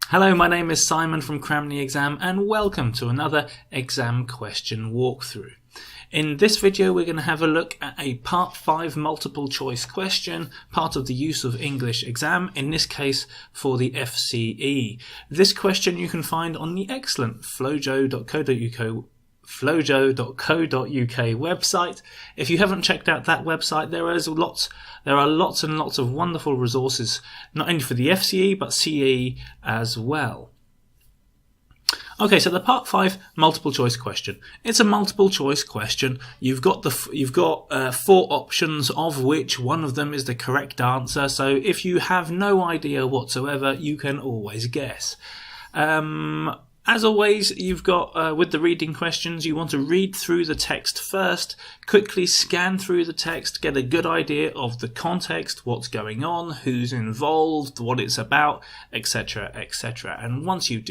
Hello, my name is Simon from CramTheExam and welcome to another exam question walkthrough. In this video we're going to have a look at a Part 5 multiple choice question, part of the use of English exam, in this case for the FCE. This question you can find on the excellent flojo.co.uk website. If you haven't checked out that website, there are lots and lots of wonderful resources, not only for the FCE but CE as well. Okay, so the Part 5 multiple choice question. It's a multiple choice question. You've got 4 options, of which one of them is the correct answer. So if you have no idea whatsoever, you can always guess. As always, you've got, with the reading questions, you want to read through the text first, quickly scan through the text, get a good idea of the context, what's going on, who's involved, what it's about, etc., etc. And once you've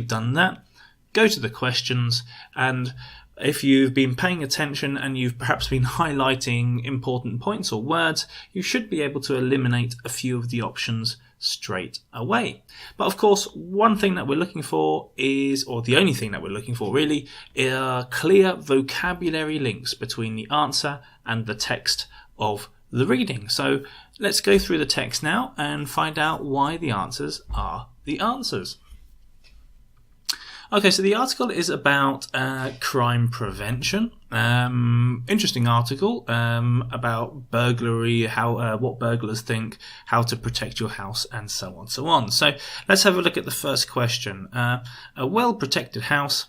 done that, go to the questions, and if you've been paying attention and you've perhaps been highlighting important points or words, you should be able to eliminate a few of the options straight away. But of course, one thing that we're looking for is, or the only thing that we're looking for really, are clear vocabulary links between the answer and the text of the reading. So let's go through the text now and find out why the answers are the answers. Okay, so the article is about crime prevention. Interesting article about burglary, how what burglars think, how to protect your house, and so on, so on. So let's have a look at the first question. A well-protected house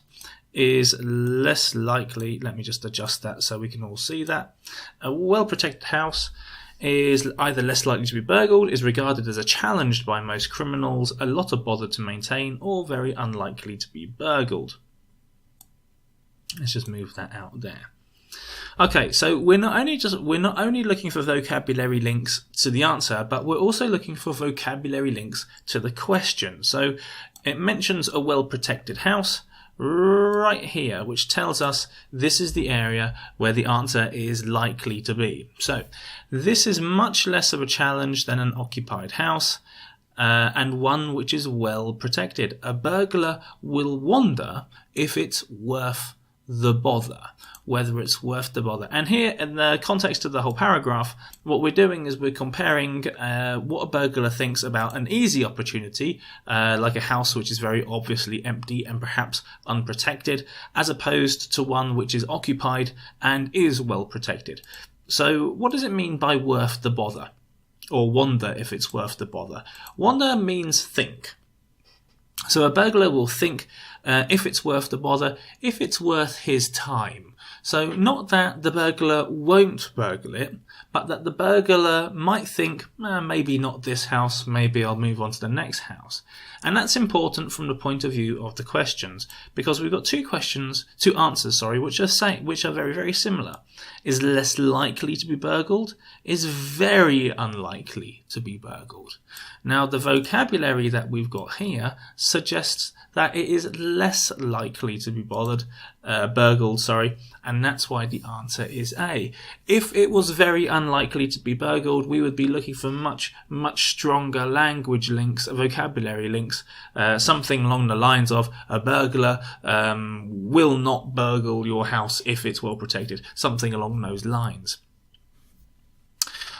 is less likely. Let me just adjust that so we can all see that. A well-protected house is either less likely to be burgled, is regarded as a challenge by most criminals, a lot of bother to maintain, or very unlikely to be burgled. Let's just move that out there. Okay, so we're not only looking for vocabulary links to the answer, but we're also looking for vocabulary links to the question. So it mentions a well-protected house right here, which tells us this is the area where the answer is likely to be. So this is much less of a challenge than an occupied house, and one which is well protected. A burglar will wonder if it's worth the bother, whether it's worth the bother. And here, in the context of the whole paragraph, what we're doing is we're comparing what a burglar thinks about an easy opportunity, like a house which is very obviously empty and perhaps unprotected, as opposed to one which is occupied and is well protected. So what does it mean by worth the bother? Or wonder if it's worth the bother? Wonder means think. So a burglar will think if it's worth the bother, if it's worth his time. So not that the burglar won't burgle it, but that the burglar might think, maybe not this house, maybe I'll move on to the next house. And that's important from the point of view of the questions, because we've got two answers, which are very, very similar. Is less likely to be burgled, is very unlikely to be burgled. Now, the vocabulary that we've got here suggests that it is less likely to be burgled, and that's why the answer is A. If it was very unlikely to be burgled, we would be looking for much, much stronger language links, vocabulary links, something along the lines of a burglar will not burgle your house if it's well protected, something along those lines.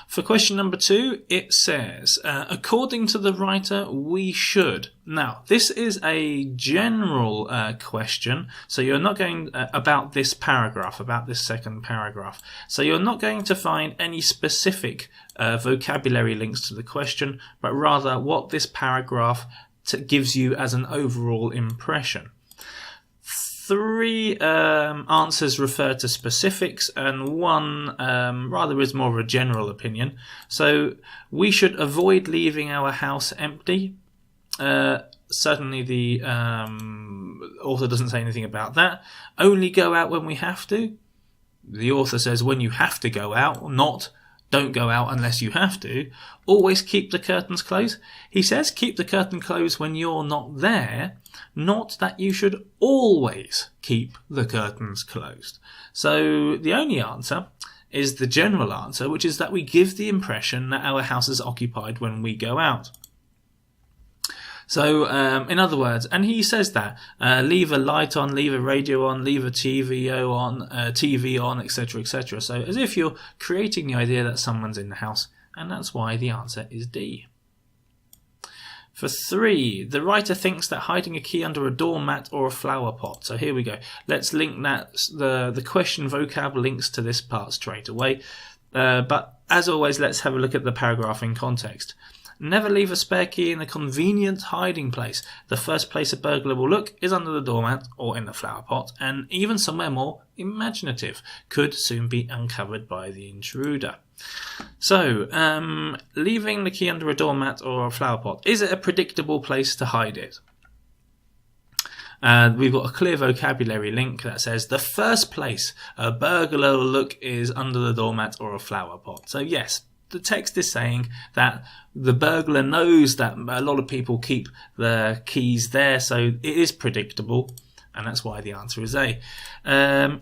For question number 2, it says, according to the writer, we should. Now, this is a general question, so you're not going about this paragraph, about this second paragraph. So you're not going to find any specific vocabulary links to the question, but rather what this paragraph gives you as an overall impression. 3 answers refer to specifics, and 1 rather is more of a general opinion. So we should avoid leaving our house empty. Certainly the author doesn't say anything about that. Only go out when we have to. The author says when you have to go out, not don't go out unless you have to. Always keep the curtains closed. He says keep the curtain closed when you're not there, not that you should always keep the curtains closed. So the only answer is the general answer, which is that we give the impression that our house is occupied when we go out. So, in other words, and he says that, leave a light on, leave a radio on, leave a TV on, etc., etc. So, as if you're creating the idea that someone's in the house, and that's why the answer is D. For 3, the writer thinks that hiding a key under a doormat or a flower pot. So here we go. Let's link that, the question vocab links to this part straight away. But as always, let's have a look at the paragraph in context. Never leave a spare key in a convenient hiding place. The first place a burglar will look is under the doormat or in the flower pot, and even somewhere more imaginative could soon be uncovered by the intruder. So, leaving the key under a doormat or a flower pot, is it a predictable place to hide it? We've got a clear vocabulary link that says the first place a burglar will look is under the doormat or a flower pot. So yes, the text is saying that the burglar knows that a lot of people keep their keys there, so it is predictable, and that's why the answer is A.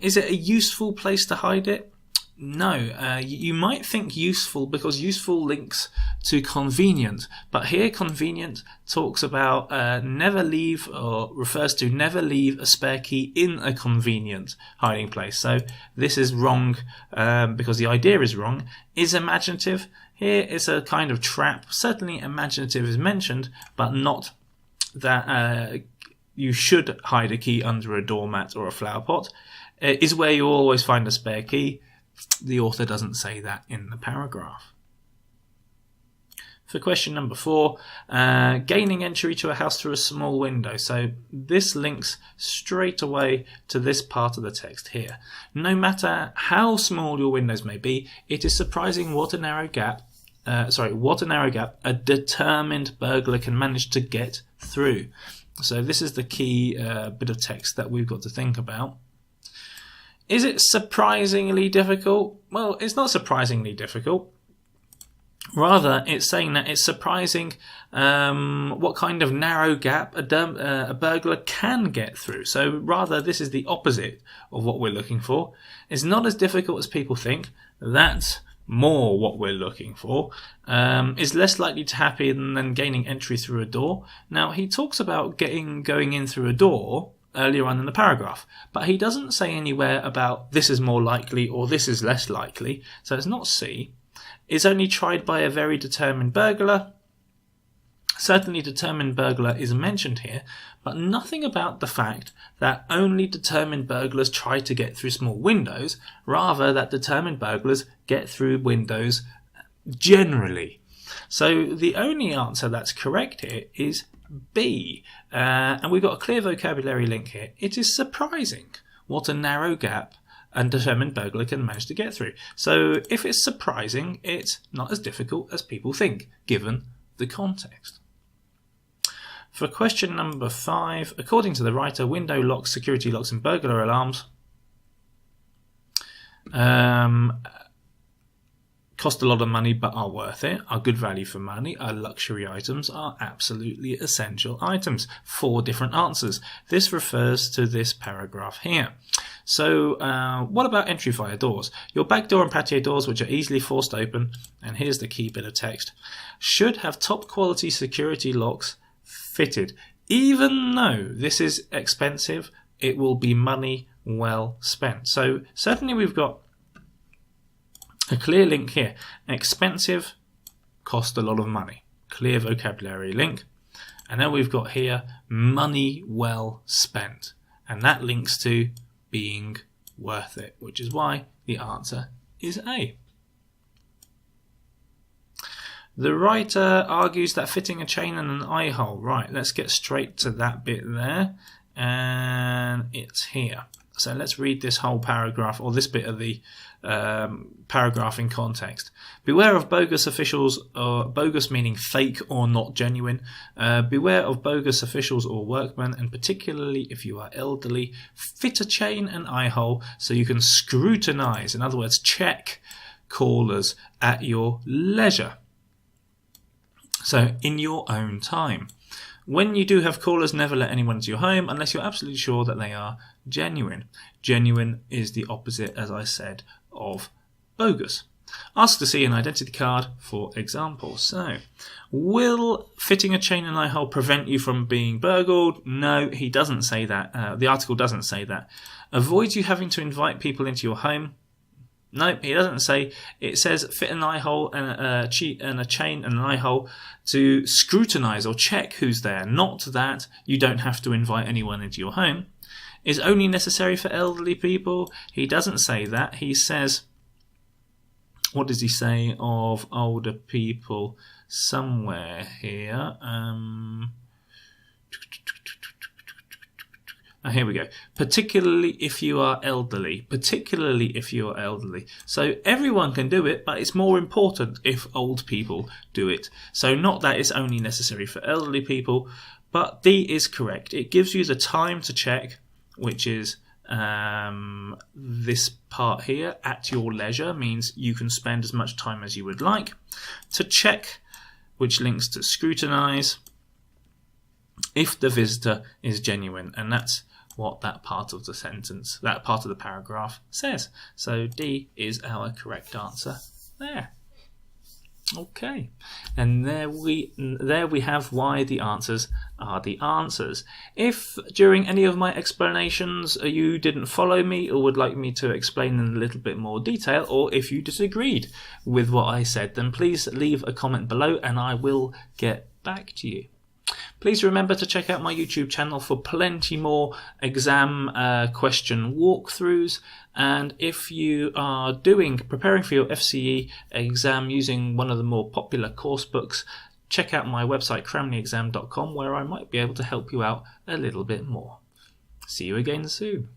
Is it a useful place to hide it? No, you might think useful because useful links to convenient, but here convenient talks about never leave, or refers to never leave a spare key in a convenient hiding place. So this is wrong because the idea is wrong. Is imaginative? Here is a kind of trap. Certainly imaginative is mentioned, but not that you should hide a key under a doormat or a flower pot. Is where you always find a spare key. The author doesn't say that in the paragraph. For question number 4, gaining entry to a house through a small window. So this links straight away to this part of the text here. No matter how small your windows may be, it is surprising what a narrow gap a determined burglar can manage to get through. So this is the key bit of text that we've got to think about. Is it surprisingly difficult? Well, it's not surprisingly difficult. Rather, it's saying that it's surprising what kind of narrow gap a burglar can get through. So rather, this is the opposite of what we're looking for. It's not as difficult as people think. That's more what we're looking for. Is less likely to happen than gaining entry through a door. Now, he talks about going in through a door earlier on in the paragraph, but he doesn't say anywhere about this is more likely or this is less likely, so it's not C. It's only tried by a very determined burglar. Certainly determined burglar is mentioned here, but nothing about the fact that only determined burglars try to get through small windows, rather that determined burglars get through windows generally. So the only answer that's correct here is B, and we've got a clear vocabulary link here. It is surprising what a narrow gap a determined burglar can manage to get through. So if it's surprising, it's not as difficult as people think, given the context. For question number 5, according to the writer, window locks, security locks and burglar alarms cost a lot of money but are worth it, are good value for money, are luxury items, are absolutely essential items. 4 different answers. This refers to this paragraph here. So what about entry via doors? Your back door and patio doors, which are easily forced open, and here's the key bit of text, should have top quality security locks fitted. Even though this is expensive, it will be money well spent. So certainly we've got a clear link here. Expensive, cost a lot of money. Clear vocabulary link. And then we've got here money well spent. And that links to being worth it, which is why the answer is A. The writer argues that fitting a chain and an eye hole. Right, let's get straight to that bit there. And it's here. So let's read this whole paragraph, or this bit of the paragraph in context. Beware of bogus officials, or bogus meaning fake or not genuine. Beware of bogus officials or workmen, and particularly if you are elderly, fit a chain and eye hole so you can scrutinize, in other words, check callers at your leisure. So in your own time. When you do have callers, never let anyone into your home unless you're absolutely sure that they are genuine. Genuine is the opposite, as I said, of bogus. Ask to see an identity card, for example. So, will fitting a chain and eye hole prevent you from being burgled? No, he doesn't say that. The article doesn't say that. Avoid you having to invite people into your home? No, he doesn't say. It says fit an eye hole and a chain and an eye hole to scrutinise or check who's there. Not that you don't have to invite anyone into your home. Is only necessary for elderly people? He doesn't say that. He says, what does he say of older people somewhere here? Here we go. Particularly if you are elderly. Particularly if you are elderly. So everyone can do it, but it's more important if old people do it. So not that it's only necessary for elderly people, but D is correct. It gives you the time to check, which is this part here, at your leisure, means you can spend as much time as you would like. To check, which links to scrutinise, if the visitor is genuine. And that's what that part of the sentence, that part of the paragraph says. So D is our correct answer there. Okay, and there we have why the answers are the answers. If during any of my explanations you didn't follow me or would like me to explain in a little bit more detail, or if you disagreed with what I said, then please leave a comment below and I will get back to you. Please remember to check out my YouTube channel for plenty more exam question walkthroughs. And if you are preparing for your FCE exam using one of the more popular course books, check out my website CramTheExam.com, where I might be able to help you out a little bit more. See you again soon.